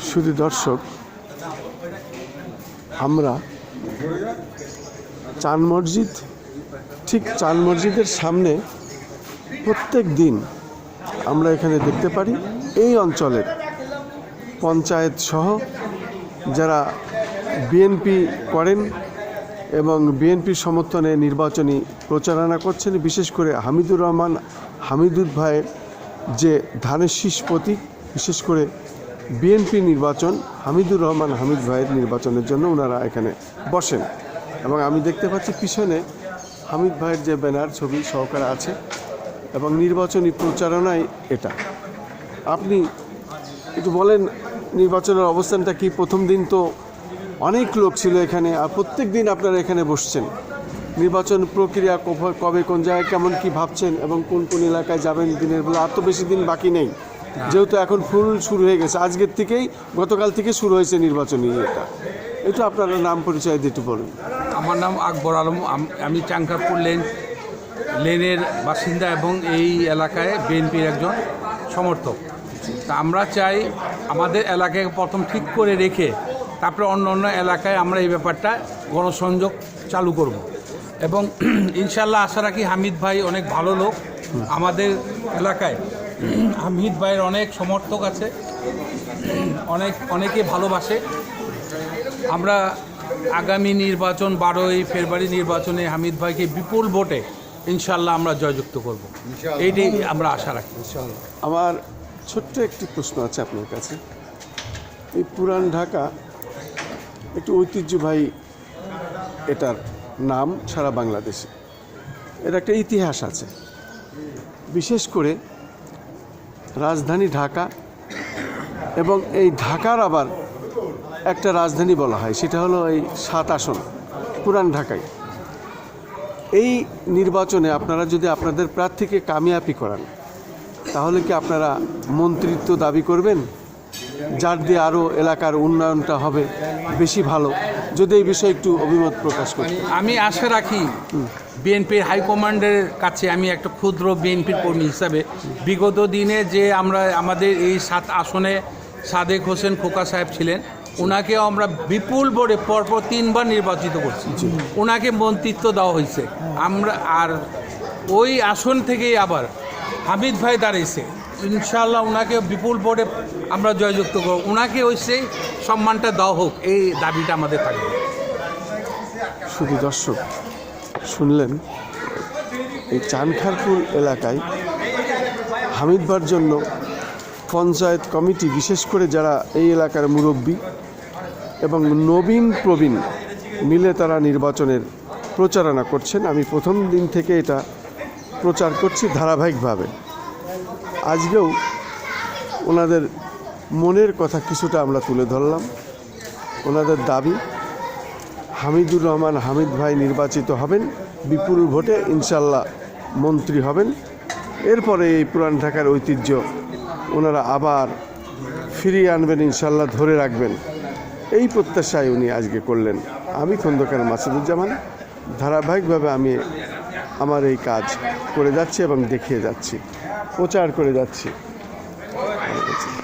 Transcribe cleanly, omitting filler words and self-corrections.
শুধু দর্শক, আমরা চান মসজিদ, ঠিক চান মসজিদের সামনে প্রত্যেক দিন আমরা এখানে দেখতে পারি এই অঞ্চলের পঞ্চায়েত সহ যারা বিএনপি করেন এবং বিএনপির সমর্থনে নির্বাচনী প্রচারণা করছেন, বিশেষ করে হামিদুর রহমান হামিদুর ভাইয়ের যে ধানের শীষ প্রতীক, বিশেষ করে বিএনপি নির্বাচন, হামিদুর রহমান হামিদ ভাইয়ের নির্বাচনের জন্য ওনারা এখানে বসেন। এবং আমি দেখতে পাচ্ছি পিছনে হামিদ ভাইয়ের যে ব্যানার ছবি সহকারে আছে এবং নির্বাচনী প্রচারণায় এটা। আপনি একটু বলেন নির্বাচনের অবস্থানটা কি? প্রথম দিন তো অনেক লোক ছিল এখানে, আর প্রত্যেক দিন আপনারা এখানে বসছেন। নির্বাচন প্রক্রিয়া কবে কোন জায়গায় কেমন কি ভাবছেন এবং কোন কোন এলাকায় যাবেন দিনের বেলা? আর তো বেশি দিন বাকি নেই, যেহেতু এখন ফুল শুরু হয়ে গেছে, আজকের থেকেই গতকাল থেকে শুরু হয়েছে নির্বাচনী এটা। একটু আপনার নাম পরিচয় দিয়ে একটু বলুন। আমার নাম আকবর আলম, আমি চাঙ্কারপুর লেনের বাসিন্দা এবং এই এলাকায় বিএনপির একজন সমর্থক। তা আমরা চাই আমাদের এলাকাকে প্রথম ঠিক করে রেখে তারপরে অন্য অন্য এলাকায় আমরা এই ব্যাপারটা গণসংযোগ চালু করব এবং ইনশাল্লাহ আশা রাখি হামিদ ভাই অনেক ভালো লোক। আমাদের এলাকায় হামিদ ভাইয়ের অনেক সমর্থক আছে, অনেকে ভালোবাসে। আমরা আগামী নির্বাচন 12ই ফেব্রুয়ারি নির্বাচনে হামিদ ভাইকে বিপুল ভোটে ইনশাল্লাহ আমরা জয়যুক্ত করব, এইটাই আমরা আশা রাখি ইনশাল্লাহ। আমার ছোট্ট একটি প্রশ্ন আছে আপনার কাছে। এই পুরান ঢাকা একটু ঐতিহ্যবাহী, এটার নাম সারা বাংলাদেশে, এর একটা ইতিহাস আছে। বিশেষ করে রাজধানী ঢাকা এবং এই ঢাকার আবার একটা রাজধানী বলা হয়, সেটা হলো এই 7 আসন পুরান ঢাকায়। এই নির্বাচনে আপনারা যদি আপনাদের প্রার্থীকে কামিয়াবি করান, তাহলে কি আপনারা মন্ত্রিত্ব দাবি করবেন, যার দিয়ে আরও এলাকার উন্নয়নটা হবে বেশি ভালো? যদি এই বিষয়ে একটু অভিমত প্রকাশ করি। আমি আশা রাখি বিএনপির হাইকমান্ডের কাছে, আমি একটা ক্ষুদ্র বিএনপির কর্মী হিসাবে বিগত দিনে যে আমাদের এই 7 আসনে সাদেক হোসেন খোকা সাহেব ছিলেন, ওনাকেও আমরা বিপুল ভোটে পরপর 3 বার নির্বাচিত করছি, ওনাকে মন্ত্রিত্ব দেওয়া হয়েছে। আমরা আর ওই আসন থেকেই আবার হামিদ ভাই দাঁড়িয়েছে, ইনশাআল্লাহ ওনাকে বিপুল ভোটে আমরা জয়যুক্ত করব, ওনাকে ওই সেই সম্মানটা দেওয়া হোক, এই দাবিটা আমাদের থাকবে। শুধু দর্শক শুনলেন, এই চানখারপুল এলাকায় হামিদ ভাইয়ের জন্য পঞ্চায়েত কমিটি, বিশেষ করে যারা এই এলাকার মুরব্বী এবং নবীন প্রবীণ মিলে তারা নির্বাচনের প্রচারণা করছেন। আমি প্রথম দিন থেকে এটা প্রচার করছি ধারাবাহিকভাবে। আজকেও ওনাদের মনের কথা কিছুটা আমরা তুলে ধরলাম। ওনাদের দাবি হামিদুর রহমান হামিদ ভাই নির্বাচিত হবেন বিপুল ভোটে, ইনশাল্লাহ মন্ত্রী হবেন। এরপরে এই পুরান ঢাকার ঐতিহ্য ওনারা আবার ফিরিয়ে আনবেন, ইনশাল্লাহ ধরে রাখবেন, এই প্রত্যাশায় উনি আজকে করলেন। আমি খন্দকার মাসুদুজ্জামান, ধারাবাহিকভাবে আমি আমার এই কাজ করে যাচ্ছি এবং দেখিয়ে যাচ্ছি, প্রচার করে যাচ্ছি।